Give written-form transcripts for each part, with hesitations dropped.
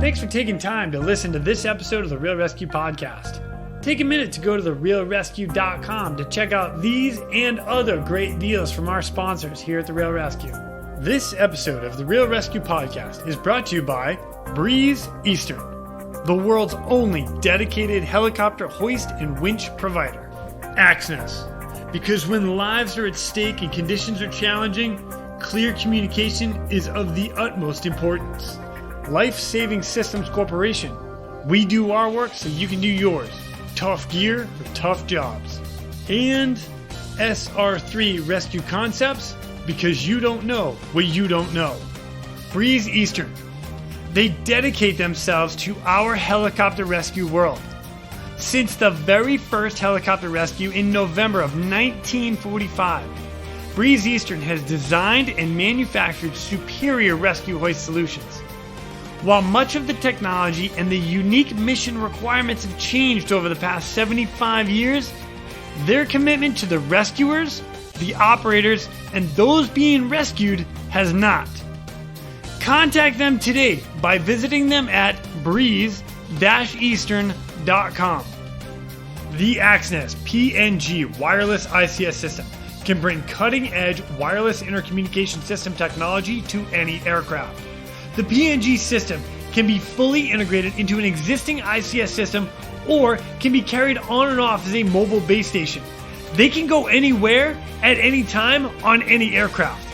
Thanks for taking time to listen to this episode of the Real ResQ podcast. Take a minute to go to therealresq.com to check out these and other great deals from our sponsors here at the Real ResQ. This episode of the Real ResQ podcast is brought to you by Breeze Eastern, the world's only dedicated helicopter hoist and winch provider. Axness, because when lives are at stake and conditions are challenging, clear communication is of the utmost importance. Life Saving Systems Corporation. We do our work so you can do yours. Tough gear for tough jobs. And SR3 ResQ Concepts, because you don't know what you don't know. Breeze Eastern. They dedicate themselves to our helicopter rescue world. Since the very first helicopter rescue in November of 1945, Breeze Eastern has designed and manufactured superior rescue hoist solutions. While much of the technology and the unique mission requirements have changed over the past 75 years, their commitment to the rescuers, the operators, and those being rescued has not. Contact them today by visiting them at breeze-eastern.com. The Axness PNG wireless ICS system can bring cutting-edge wireless intercommunication system technology to any aircraft. The PNG system can be fully integrated into an existing ICS system or can be carried on and off as a mobile base station. They can go anywhere at any time on any aircraft.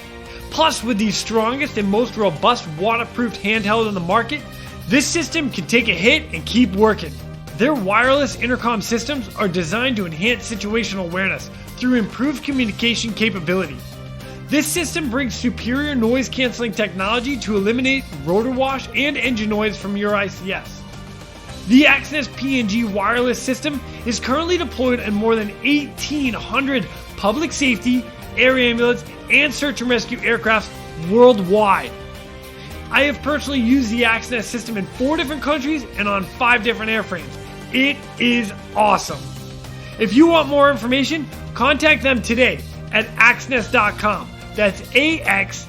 Plus, with the strongest and most robust waterproof handheld on the market, this system can take a hit and keep working. Their wireless intercom systems are designed to enhance situational awareness through improved communication capability. This system brings superior noise canceling technology to eliminate rotor wash and engine noise from your ICS. The Axness PNG wireless system is currently deployed in more than 1,800 public safety, air ambulance, and search and rescue aircrafts worldwide. I have personally used the Axness system in 4 different countries and on 5 different airframes. It is awesome. If you want more information, contact them today at axness.com. That's AXNES.com.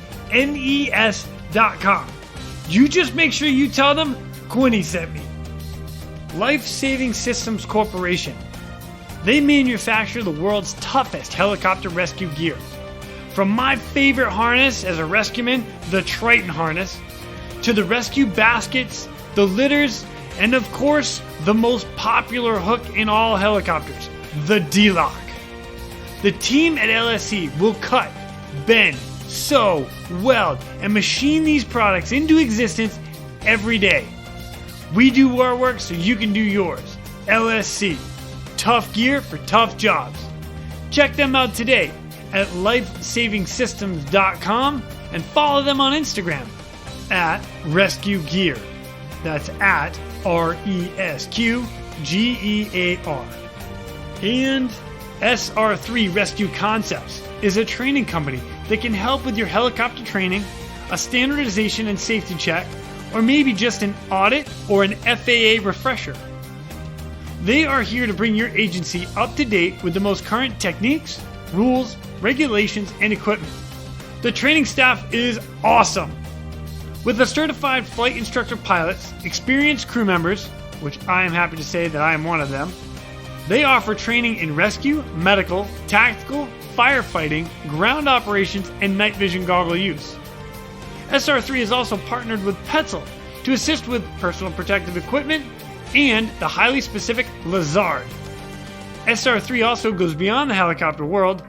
You just make sure you tell them Quinny sent me. Life Saving Systems Corporation. They manufacture the world's toughest helicopter rescue gear. From my favorite harness as a rescueman, the Triton harness, to the rescue baskets, the litters, and of course, the most popular hook in all helicopters, the D-Lock. The team at LSC will cut, bend, sew, weld, and machine these products into existence every day. We do our work so you can do yours. LSC. Tough gear for tough jobs. Check them out today at lifesavingsystems.com and follow them on Instagram at Rescue Gear. That's at ResQGEAR. And SR3 ResQ Concepts is a training company that can help with your helicopter training, a standardization and safety check, or maybe just an audit or an FAA refresher. They are here to bring your agency up to date with the most current techniques, rules, regulations, and equipment. The training staff is awesome. With the certified flight instructor pilots, experienced crew members, which I am happy to say that I am one of them, they offer training in rescue, medical, tactical, firefighting, ground operations, and night vision goggle use. SR3 is also partnered with Petzl to assist with personal protective equipment and the highly specific Lazard. SR3 also goes beyond the helicopter world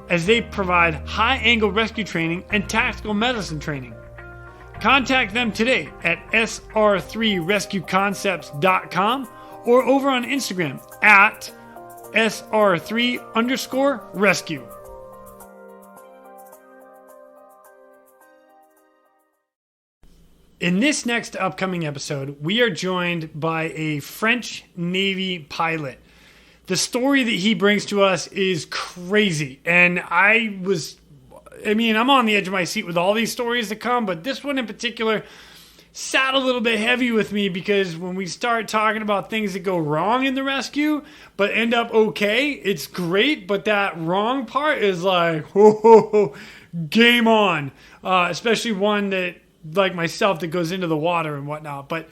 as they provide high-angle rescue training and tactical medicine training. Contact them today at sr3rescueconcepts.com or over on Instagram at sr3_rescue. In this next upcoming episode, we are joined by a French Navy pilot. The story that he brings to us is crazy, and I'm on the edge of my seat with all these stories to come, but this one in particular sat a little bit heavy with me because when we start talking about things that go wrong in the rescue but end up okay, it's great, but that wrong part is like, game on. Especially one that, like myself, that goes into the water and whatnot. But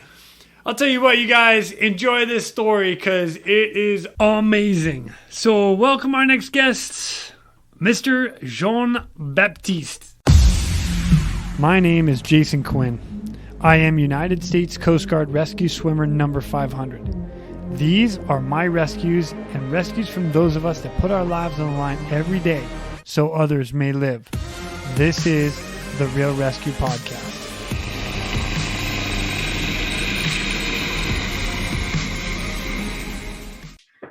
I'll tell you what, you guys, enjoy this story because it is amazing. So welcome our next guest, Mr. Jean-Baptiste. My name is Jason Quinn. I am United States Coast Guard rescue swimmer number 500. These are my rescues and rescues from those of us that put our lives on the line every day so others may live. This is the Real ResQ Podcast.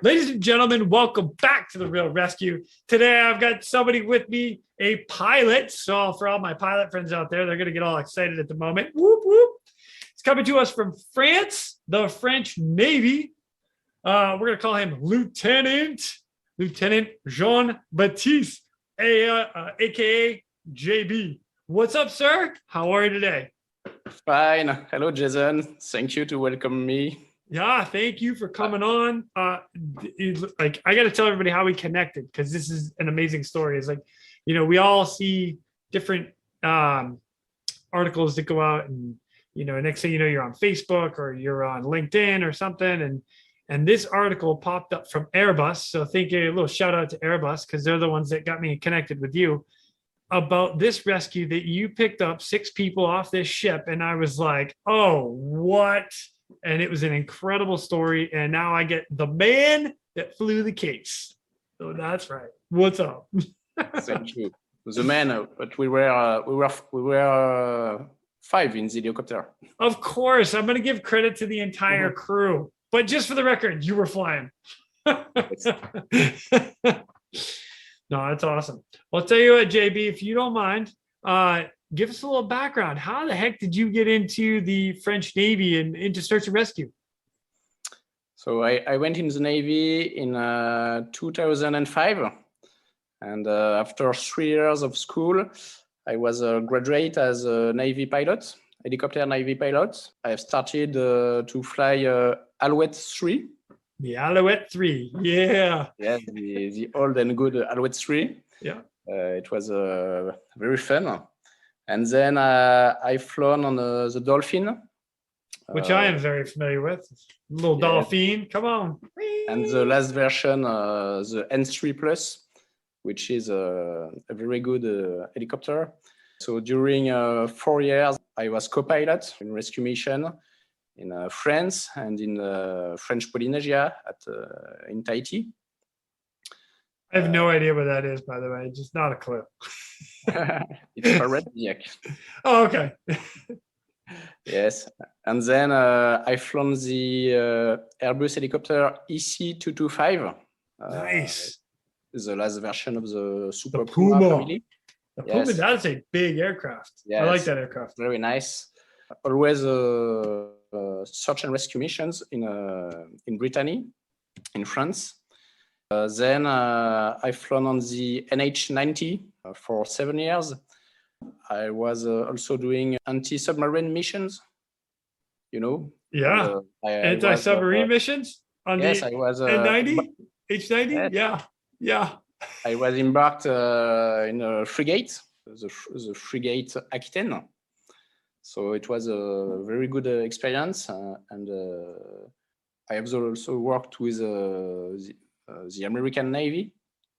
Ladies and gentlemen, welcome back to the Real ResQ. Today I've got somebody with me, a pilot. So for all my pilot friends out there, they're going to get all excited at the moment. Whoop, whoop. It's coming to us from France, the French Navy. We're going to call him Lieutenant Jean-Baptiste, aka JB. What's up, sir? How are you today? Fine. Hello, Jason. Thank you to welcome me. Yeah, thank you for coming on. I got to tell everybody how we connected because this is an amazing story. It's like, we all see different articles that go out, and next thing you know, you're on Facebook or you're on LinkedIn or something, and this article popped up from Airbus. So thank you, a little shout out to Airbus because they're the ones that got me connected with you about this rescue that you picked up 6 people off this ship, and I was like, oh, what? And it was an incredible story. And now I get the man that flew the case. So that's right. What's up? Thank you. The man, but we were 5 in the helicopter. Of course, I'm going to give credit to the entire crew. But just for the record, you were flying. No, that's awesome. Well, I'll tell you what, JB, if you don't mind, give us a little background. How the heck did you get into the French Navy and into search and rescue? So I went in the Navy in 2005. And after 3 years of school, I was a graduate as a Navy pilot, helicopter Navy pilot. I started to fly Alouette 3. The Alouette 3, yeah. Yeah, the old and good Alouette 3. Yeah. It was very fun. And then I've flown on the Dolphin. Which I am very familiar with. Little Dolphin, come on. And the last version, the N3 Plus, which is a very good helicopter. So during 4 years, I was co-pilot in rescue mission in France and in French Polynesia in Tahiti. I have no idea what that is, by the way. Just not a clue. It's paradisiac. Oh, okay. Yes. And then I've flown the Airbus helicopter EC225. Nice. The last version of the Super Puma family. The Puma, that's a big aircraft. Yes. I like that aircraft. Very nice. Always search and rescue missions in Brittany, in France. Then I've flown on the NH-90 for 7 years. I was also doing anti-submarine missions, Yeah. Anti-submarine missions? Yes, I was. N90? H90? Yes. Yeah. I was embarked in a frigate, the frigate Aquitaine. So it was a very good experience. And I have also worked with the American Navy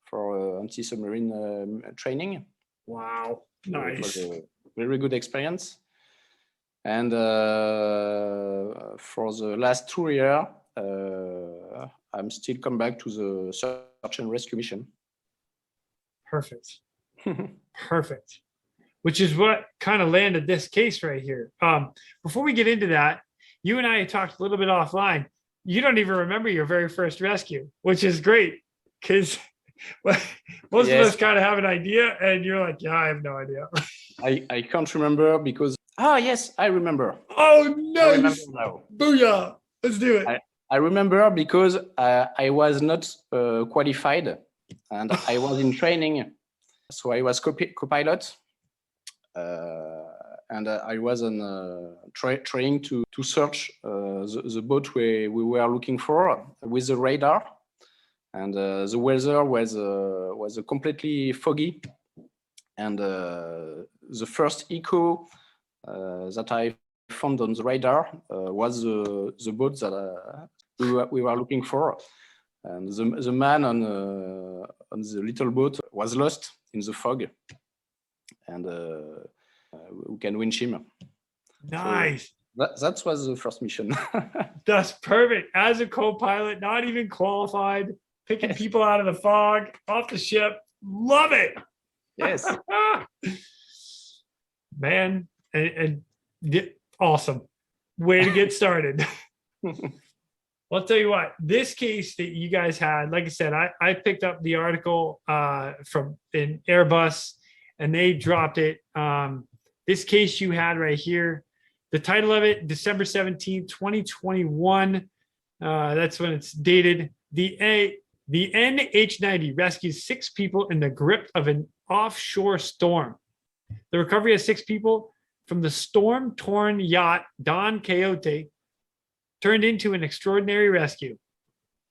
for anti-submarine training. Wow, nice. It was a very good experience. And for the last 2 years, I'm still come back to the search and rescue mission. Perfect. Perfect. Which is what kind of landed this case right here. Before we get into that, you and I talked a little bit offline. You don't even remember your very first rescue, which is great because most of us kind of have an idea and you're like, yeah, I have no idea. I can't remember because, yes, I remember. Oh, nice. Booyah. Let's do it. I remember because I was not qualified and I was in training. So I was co-pilot. And I was on trying to search the boat we were looking for with the radar, and the weather was completely foggy, and the first echo that I found on the radar was the boat that we were looking for. And the man on the little boat was lost in the fog, and we can winch him. Nice. So that was the first mission. That's perfect. As a co-pilot, not even qualified, picking people out of the fog, off the ship. Love it. Yes. Man, and awesome. Way to get started. Well, I'll tell you what, this case that you guys had, like I said, I picked up the article from in Airbus and they dropped it. This case you had right here, the title of it, December 17th, 2021. That's when it's dated. The NH-90 rescues 6 people in the grip of an offshore storm. The recovery of 6 people from the storm-torn yacht Don Quixote turned into an extraordinary rescue.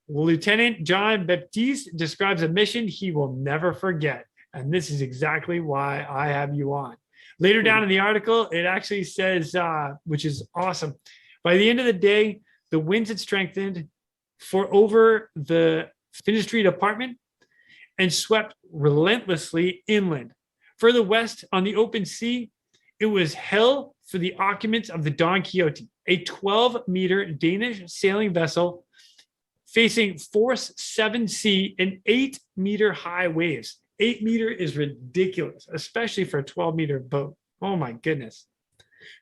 Lieutenant Jean-Baptiste describes a mission he will never forget. And this is exactly why I have you on. Later down in the article, it actually says, which is awesome. By the end of the day, the winds had strengthened for over the Finney Street apartment and swept relentlessly inland. Further west on the open sea, it was hell for the occupants of the Don Quixote, a 12-meter Danish sailing vessel facing force 7C and 8-meter high waves. 8 meter is ridiculous, especially for a 12-meter boat. Oh my goodness.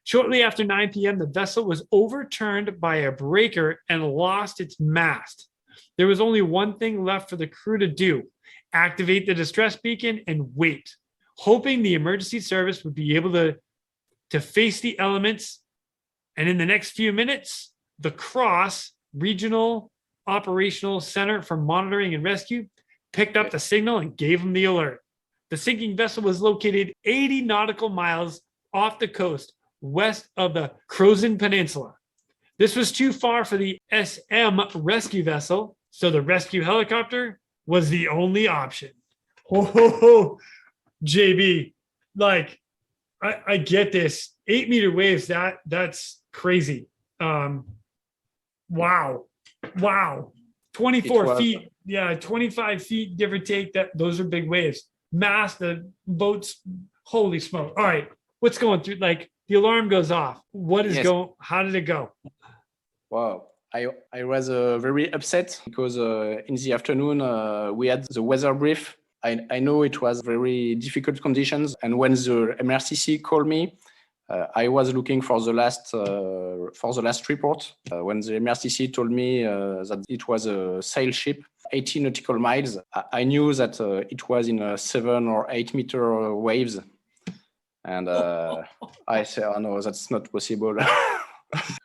Shortly after 9 p.m., the vessel was overturned by a breaker and lost its mast. There was only one thing left for the crew to do: activate the distress beacon and wait, hoping the emergency service would be able to face the elements. And in the next few minutes, the CROSS, Regional Operational Center for Monitoring and Rescue, picked up the signal and gave them the alert. The sinking vessel was located 80 nautical miles off the coast, west of the Crozon Peninsula. This was too far for the SM rescue vessel, so the rescue helicopter was the only option. Oh, JB, like, I get this. 8-meter waves, that's crazy. Wow. 24 feet. Yeah, 25 feet, give or take. Those are big waves. Mast, the boats, holy smoke. All right, what's going through? Like, the alarm goes off. What is going? How did it go? Wow. I was very upset because in the afternoon we had the weather brief. I know it was very difficult conditions, and when the MRCC called me, I was looking for the last report. When the MRCC told me that it was a sail ship, 80 nautical miles, I knew that it was in 7 or 8 meter waves, and I said, "Oh no, that's not possible."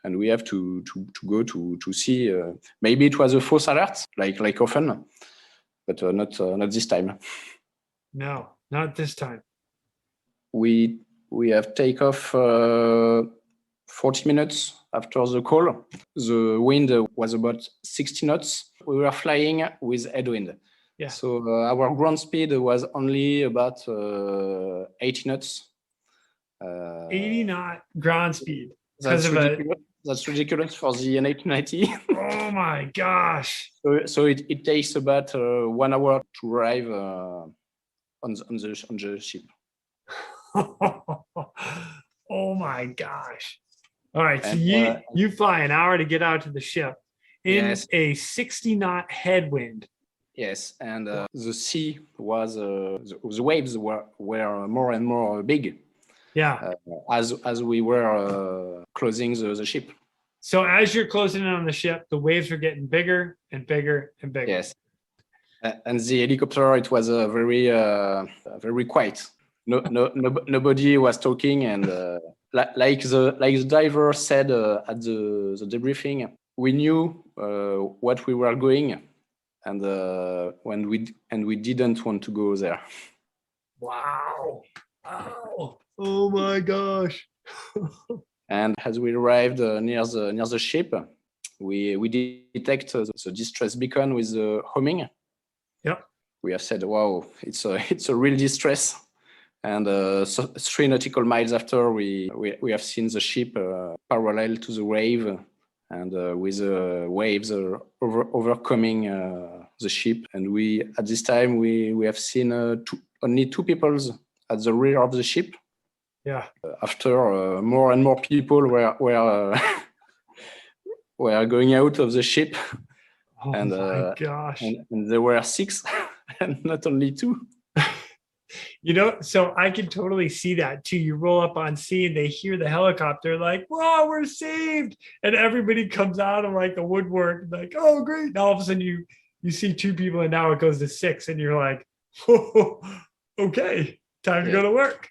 And we have to go to see. Maybe it was a false alert, like often, but not this time. No, not this time. We have take off 40 minutes after the call. The wind was about 60 knots. We were flying with headwind. Yeah. So our ground speed was only about 80 knots. 80 knot ground speed. That's ridiculous. That's ridiculous for the NH-90. Oh my gosh. So it takes about 1 hour to arrive on the ship. Oh my gosh. All right, so you fly an hour to get out to the ship in a 60 knot headwind. Yes, and the sea was the waves were more and more big. Yeah. As we were closing the ship. So as you're closing in on the ship, the waves are getting bigger and bigger and bigger. Yes. And the helicopter, it was very quiet. Nobody was talking, and like the diver said at the debriefing, we knew what we were going, and we didn't want to go there. Wow! Oh my gosh! And as we arrived near the ship, we detect the distress beacon with the homing. Yep. We have said, "Wow, it's a real distress." And so 3 nautical miles after, we have seen the ship parallel to the wave, and with waves overcoming the ship. And at this time we have seen only two people at the rear of the ship. Yeah. After more and more people were going out of the ship. Oh my gosh. And there were 6 and not only 2. So I can totally see that too. You roll up on sea and they hear the helicopter, like, whoa, we're saved. And everybody comes out of like the woodwork, like, oh, great. And all of a sudden you see 2 people and now it goes to 6 and you're like, oh, okay, time to go to work.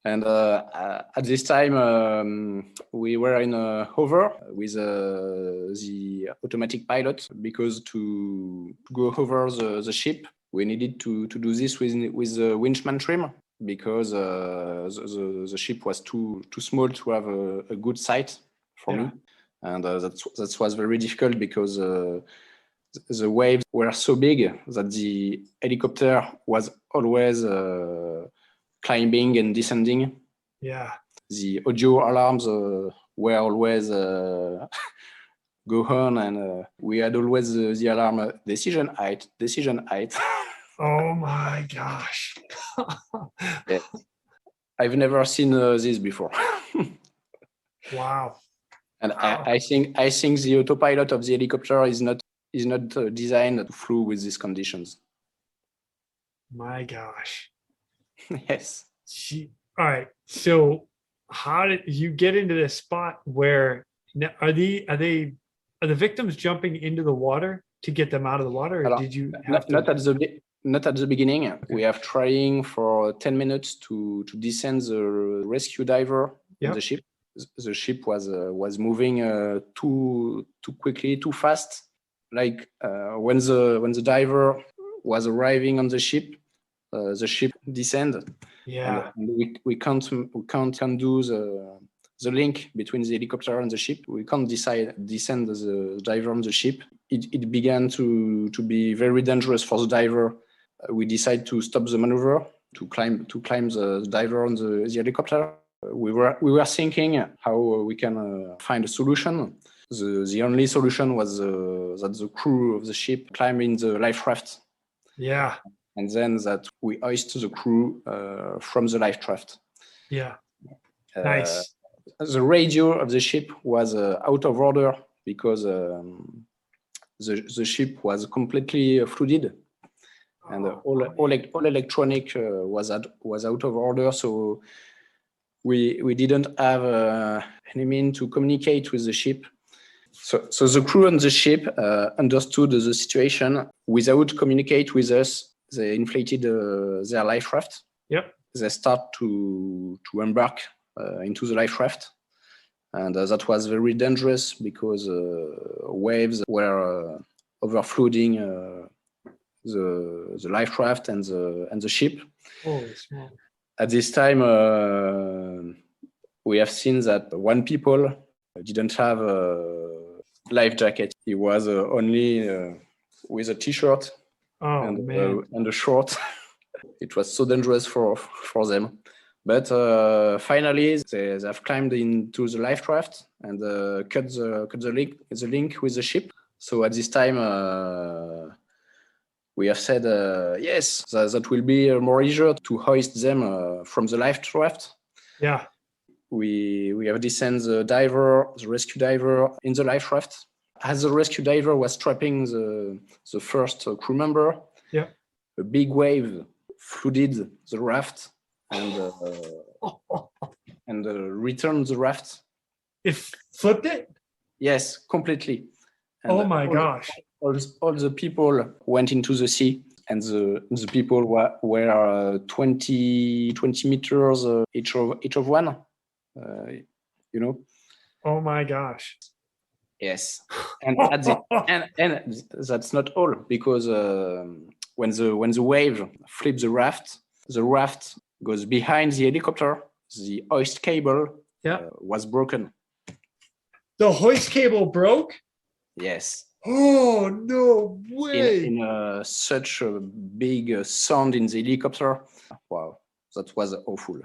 And at this time, we were in a hover with the automatic pilot, because to go over the ship, we needed to do this with the winchman trim, because the ship was too small to have a good sight for me. And that was very difficult, because the waves were so big that the helicopter was always climbing and descending. Yeah. The audio alarms were always go on, and we had always the alarm, decision height. Oh my gosh. Yeah. I've never seen this before. Wow. And I think the autopilot of the helicopter is not designed to flew with these conditions. My gosh. Yes. All right. So how did you get into this spot where are the victims jumping into the water to get them out of the water, or did you have not at the beginning? Okay. We have trying for 10 minutes to descend the rescue diver on the ship. The ship was moving too quickly, too fast. Like when the diver was arriving on the ship descended. Yeah. And we can't do the link between the helicopter and the ship. We can't descend the diver on the ship. It began to be very dangerous for the diver. We decided to stop the maneuver, to climb the diver on the helicopter. We were thinking how we can find a solution. The only solution was that the crew of the ship climb in the life raft. Yeah. And then that we hoist the crew from the life raft. Yeah. Nice. The radio of the ship was out of order, because the ship was completely flooded, and all electronic was out of order. So we didn't have any means to communicate with the ship. So the crew on the ship understood the situation. Without communicate with us, they inflated their life raft. Yep. They start to embark into the life raft, and that was very dangerous, because waves were overflooding the life raft and the ship. Holy smoke. At this time, we have seen that one people didn't have a life jacket. He was only with a t-shirt. And a short. It was so dangerous for them. But finally, they have climbed into the life raft and cut the link with the ship. So at this time, we have said, yes, that will be more easier to hoist them from the life raft. Yeah. We have descended the rescue diver in the life raft. As the rescue diver was strapping the first crew member, a big wave flooded the raft and returned the raft. It flipped it? Yes, completely. And oh my gosh. All the people went into the sea, and the people were 20 meters each of one, Oh my gosh. Yes. And and that's not all, because when the wave flips the raft goes behind the helicopter. The hoist cable was broken. The hoist cable broke? Yes. Oh, no way. In such a big sound in the helicopter. Wow, that was awful.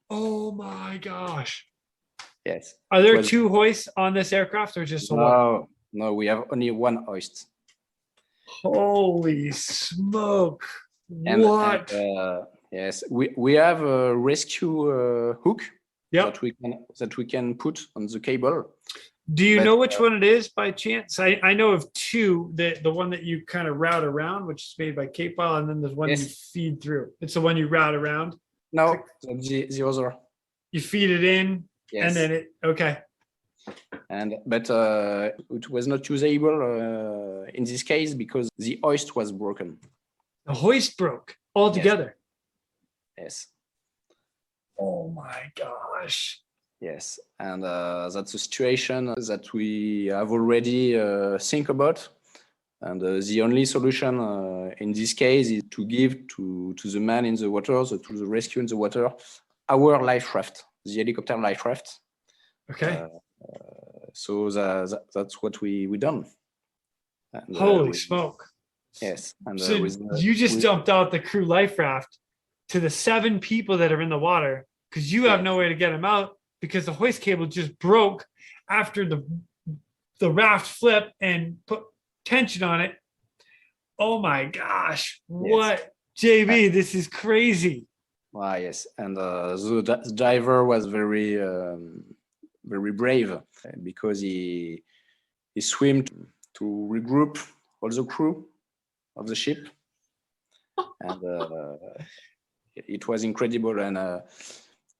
Oh my gosh. Yes. Are It there was, 2 hoists on this aircraft or just the one? no, we have only one hoist. Holy smoke. And What? yes, we have a rescue hook Yep. that we can put on the cable. Do you But know which one it is by chance? I know of 2, the one that you kind of route around, which is made by Cape File, and then there's one you yes, feed through. It's the one you route around. no, the other. You feed it in, and Yes, then okay. but it was not usable in this case because the hoist was broken. The hoist broke Yes, altogether. yes, Oh my gosh. yes, and that's a situation that we have already think about. And the only solution in this case is to give to the man in the water, to the rescue in the water, our life raft, the helicopter life raft. Okay. So that's what we done. And, Holy smoke. yes, and So you just dumped out the crew life raft to the 7 people that are in the water because you have yes, no way to get them out because the hoist cable just broke after the raft flipped and put tension on it. Oh my gosh. What? JB, this is crazy. yes, and the diver was very very brave because he swam to regroup all the crew of the ship, and it was incredible. And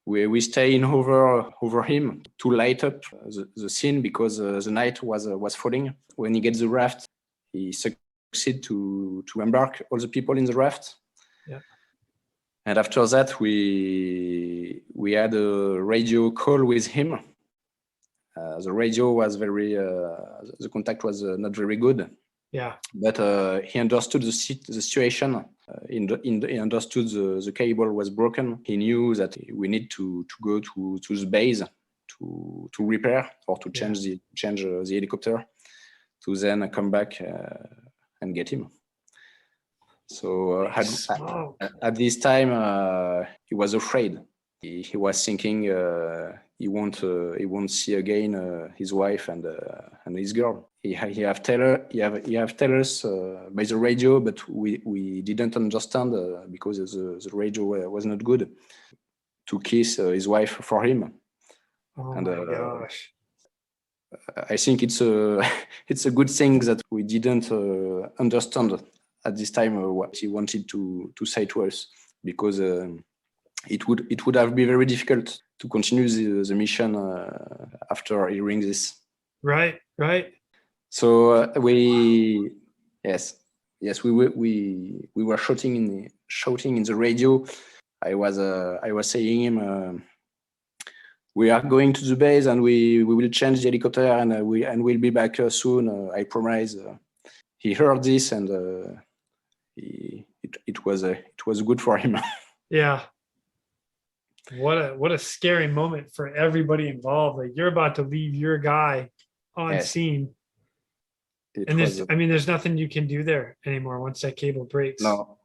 we staying over him to light up the scene because the night was falling. When he gets the raft, he succeed to embark all the people in the raft. Yeah. And after that, we had a radio call with him. The radio was the contact was not very good. Yeah. But he understood the situation. He understood the cable was broken. He knew that we need to go to the base to repair or to change the helicopter to then come back and get him. So at this time he was afraid. He was thinking he won't see again his wife and his girl. He have tell us by the radio, but we didn't understand because the radio was not good to kiss his wife for him. Oh and my gosh. I think it's a it's a good thing that we didn't understand at this time what he wanted to say to us, because it would have been very difficult to continue the mission after hearing this. Right. So we were shouting in the radio. I was saying him, we are going to the base and we will change the helicopter and we'll be back soon. I promise. He heard this and it was good for him. Yeah. What a scary moment for everybody involved. Like, you're about to leave your guy on scene. And there's nothing you can do there anymore once that cable breaks. No.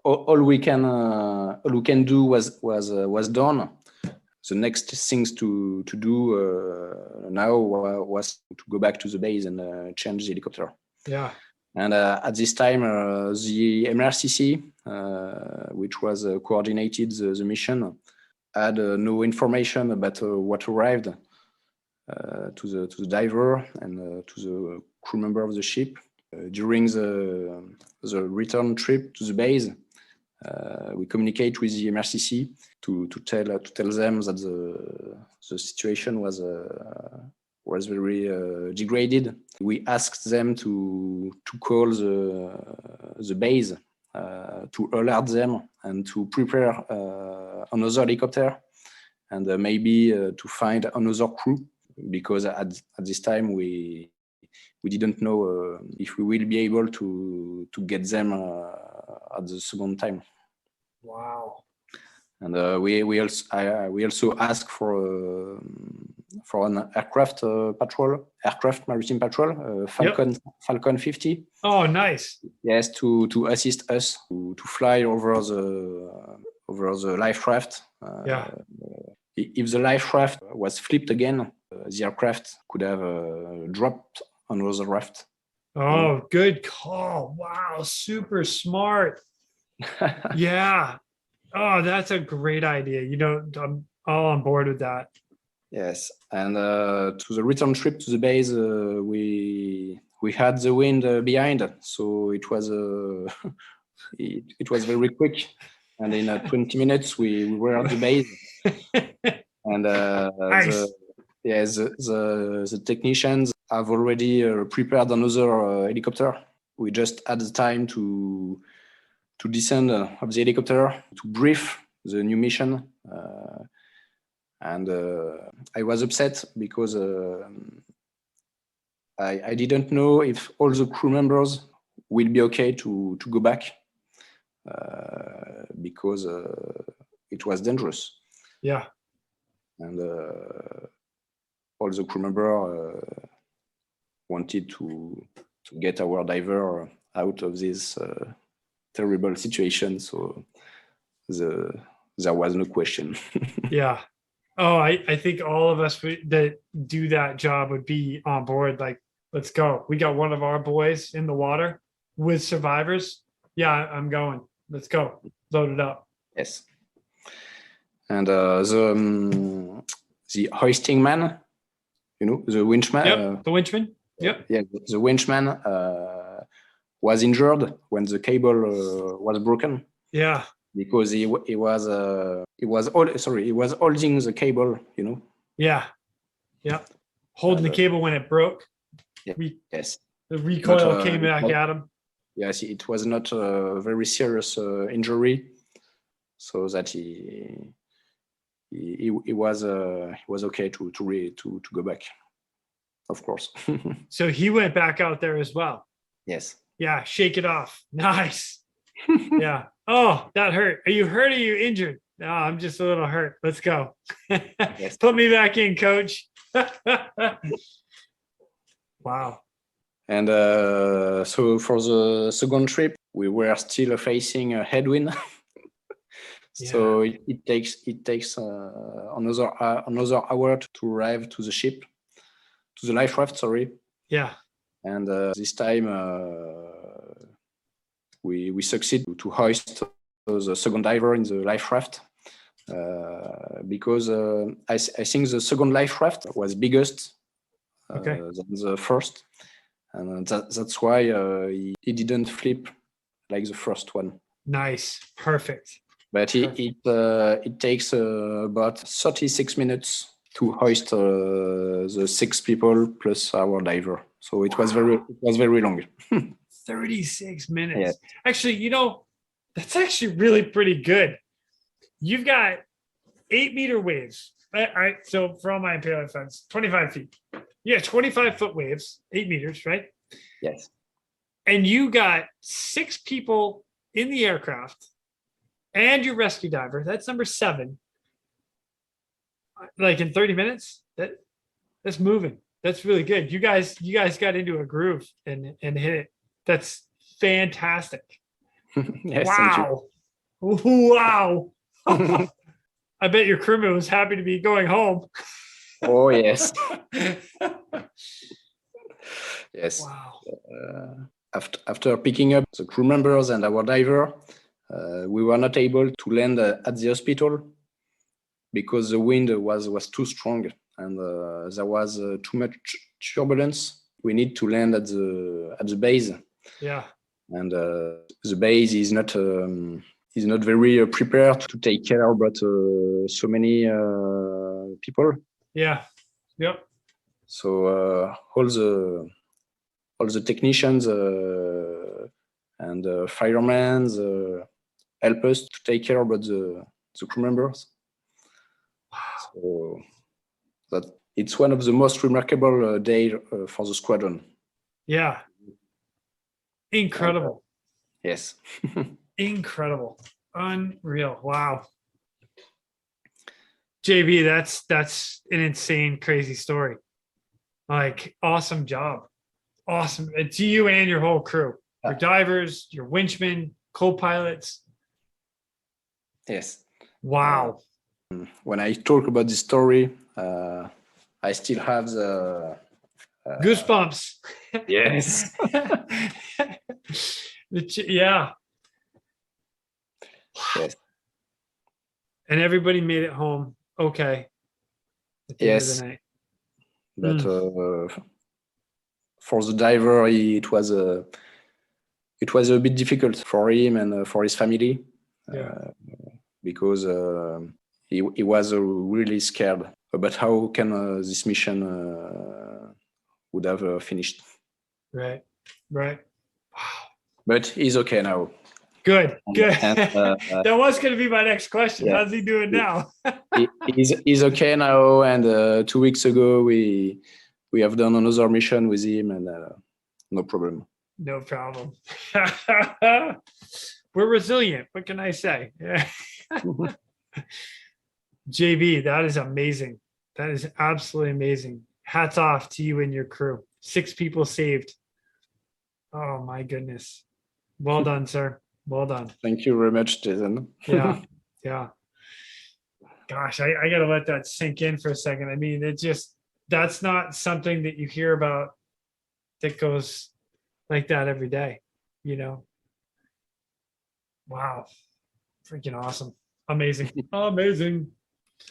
All we can do was done. The next things to do now was to go back to the base and change the helicopter. Yeah. And at this time, the MRCC, which was coordinated the mission, had no information about what arrived to the diver and to the crew member of the ship. During the return trip to the base, we communicate with the MRCC to tell them that the situation was very degraded. We asked them to call the base to alert them and to prepare another helicopter and maybe to find another crew, because at this time we didn't know if we will be able to get them at the second time. Wow. And we also asked for an aircraft maritime patrol, Falcon 50. Oh, nice. Yes, to assist us to fly over over the life raft. Yeah. If the life raft was flipped again, the aircraft could have dropped on the raft. Oh, good call. Wow, super smart. Yeah. Oh, that's a great idea. I'm all on board with that. Yes, and to the return trip to the base, we had the wind behind, so it was it was very quick, and in 20 minutes we were at the base, and Nice. the technicians have already prepared another helicopter. We just had the time to descend of the helicopter to brief the new mission. And I was upset because I didn't know if all the crew members will be okay to go back because it was dangerous. Yeah. And all the crew members wanted to get our diver out of this terrible situation. So there was no question. Yeah. Oh, I think all of us that do that job would be on board. Like, let's go. We got one of our boys in the water with survivors. Yeah, I'm going. Let's go. Load it up. Yes. And the hoisting man, the winchman. Yep, the winchman. Yep. Yeah, the winchman was injured when the cable was broken. Yeah. Because he was holding the cable, Yeah. Yeah. Holding the cable when it broke. Yeah. Yes. The recoil came back at him. Yes, it was not a very serious injury, so that he was okay to go back, of course. So he went back out there as well. Yes. Yeah, shake it off. Nice. Yeah. Oh, that hurt. Are you hurt or are you injured? No, I'm just a little hurt. Let's go. Yes. Put me back in, coach. Wow. And so for the second trip, we were still facing a headwind. So it takes another hour to arrive to the ship, to the life raft. Sorry. Yeah. And this time we succeed to hoist the second diver in the life raft because I think the second life raft was biggest than the first, and that's why he didn't flip like the first one. Nice. Perfect. But it takes about 36 minutes to hoist the 6 people plus our diver. So it was very long. 36 minutes. Yeah. Actually, that's actually really pretty good. You've got 8-meter waves. All right. So for all my imperial fans, 25 feet. Yeah, 25-foot waves, 8 meters, right? Yes. And you got 6 people in the aircraft and your rescue diver. That's number 7. Like in 30 minutes. That's moving. That's really good. You guys got into a groove and hit it. That's fantastic. Yes, wow. Wow. I bet your crewman was happy to be going home. Oh, yes. Yes. Wow. After picking up the crew members and our diver, we were not able to land at the hospital because the wind was too strong and there was too much turbulence. We need to land at the base. Yeah. And the base is not very prepared to take care about so many people. Yeah. Yep. So all the technicians and firemen help us to take care about the crew members. Wow. So that it's one of the most remarkable days for the squadron. Yeah. Incredible. Yes. Incredible. Unreal. Wow. JB, that's an insane, crazy story. Like, awesome job. Awesome. It's you and your whole crew. Your divers, your winchmen, co-pilots. Yes. Wow. When I talk about this story, I still have the Goosebumps. yes. Yeah. Yes. And everybody made it home okay at the end of Yes. the night. But for the diver, it was a bit difficult for him and for his family. Yeah. Because he was really scared about how can this mission would have finished. Right. Wow. But he's okay now. Good. And, That was going to be my next question. Yeah. How's he doing now? He's okay now. And 2 weeks ago, we have done another mission with him, and no problem. No problem. We're resilient. What can I say? JB, that is amazing. That is absolutely amazing. Hats off to you and your crew. 6 people saved. Oh my goodness. Well done, sir. Well done. Thank you very much, Jason. Yeah. Gosh, I gotta let that sink in for a second. I mean, that's not something that you hear about that goes like that every day, you know? Wow. Freaking awesome. Amazing. Amazing.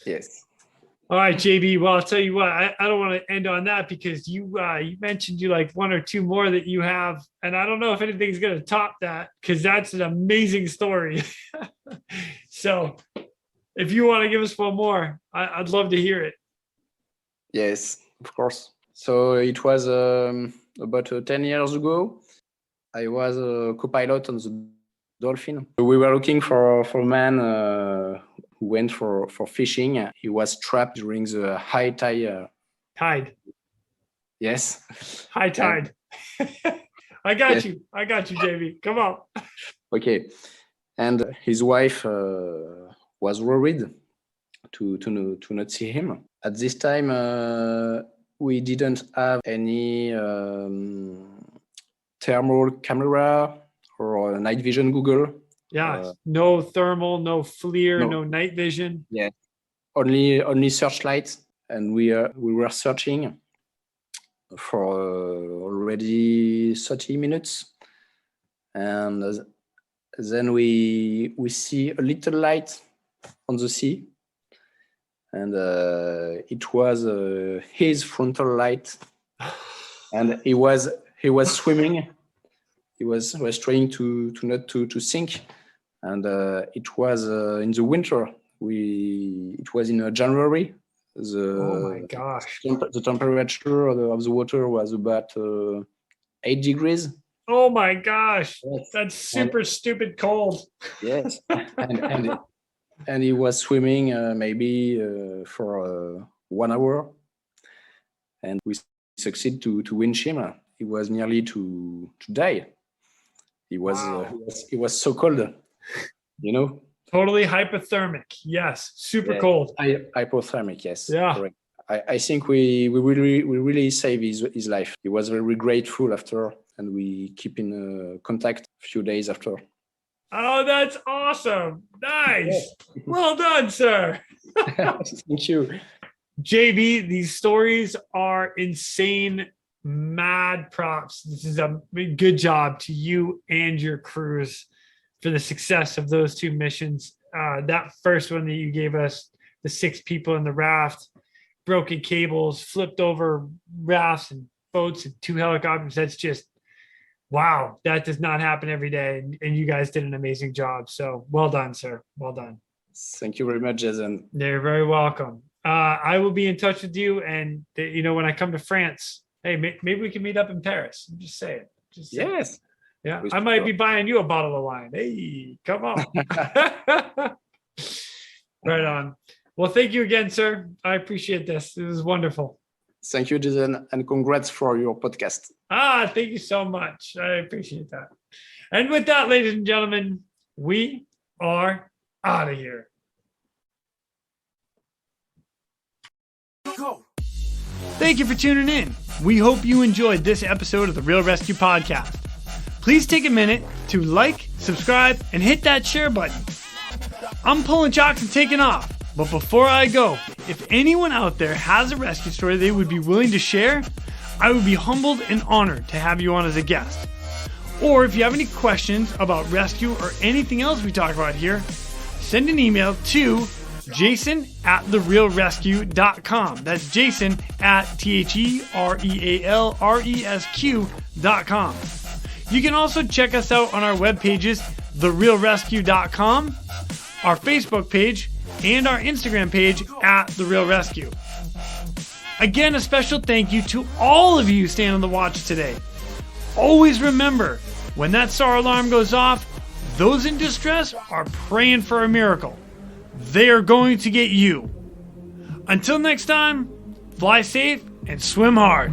Yes. All right, JB. Well, I'll tell you what, I don't want to end on that because you mentioned you like 1 or 2 more that you have. And I don't know if anything's going to top that because that's an amazing story. So if you want to give us 1 more, I'd love to hear it. Yes, of course. So it was about 10 years ago. I was a co-pilot on the Dolphin. We were looking for a man who went for fishing. He was trapped during the high tide. Tide. Yes. High tide. I got you, JB. Come on. Okay. And his wife was worried to not see him. At this time, we didn't have any thermal camera or night vision Google. Yeah, no thermal, no FLIR, no night vision. Yeah, only searchlight, and we were searching for already 30 minutes, and then we see a little light on the sea, and it was his frontal light, and he was swimming. He was trying to not to sink, and it was in the winter. It was in January. Oh my gosh! The temperature of the water was about 8 degrees. Oh my gosh! Yes. That's super stupid cold. Yes, and he was swimming maybe for 1 hour, and we succeed to winch him. He was nearly to die. He was so cold, you know. Totally hypothermic. Yes, super cold. Hypothermic. Yes. Yeah. Correct. I think we really saved his life. He was very grateful after, and we keep in contact a few days after. Oh, that's awesome! Nice. Well done, sir. Thank you, JB. These stories are insane. Mad props. This is a good job to you and your crews for the success of those 2 missions. That first one that you gave us, the 6 people in the raft, broken cables, flipped over rafts and boats and 2 helicopters. That's just, wow. That does not happen every day. And you guys did an amazing job. So well done, sir. Well done. Thank you very much, Jason. You're very welcome. I will be in touch with you. And, when I come to France, hey, maybe we can meet up in Paris. I'm just saying. Yes. Yeah, I might be buying you a bottle of wine. Hey, come on. Right on. Well, thank you again, sir. I appreciate this. It was wonderful. Thank you, Jason, and congrats for your podcast. Thank you so much. I appreciate that. And with that, ladies and gentlemen, we are out of here. Go. Thank you for tuning in. We hope you enjoyed this episode of the Real ResQ podcast. Please take a minute to like, subscribe, and hit that share button. I'm pulling chocks and taking off. But before I go, if anyone out there has a rescue story they would be willing to share, I would be humbled and honored to have you on as a guest. Or if you have any questions about rescue or anything else we talk about here, send an email to jason@therealresq.com. That's Jason at TheRealResQ.com. You can also check us out on our web pages, therealresq.com, our Facebook page, and our Instagram page @TheRealResQ. Again, a special thank you to all of you staying on the watch today. Always remember, when that SAR alarm goes off, those in distress are praying for a miracle. They are going to get you. Until next time, fly safe and swim hard.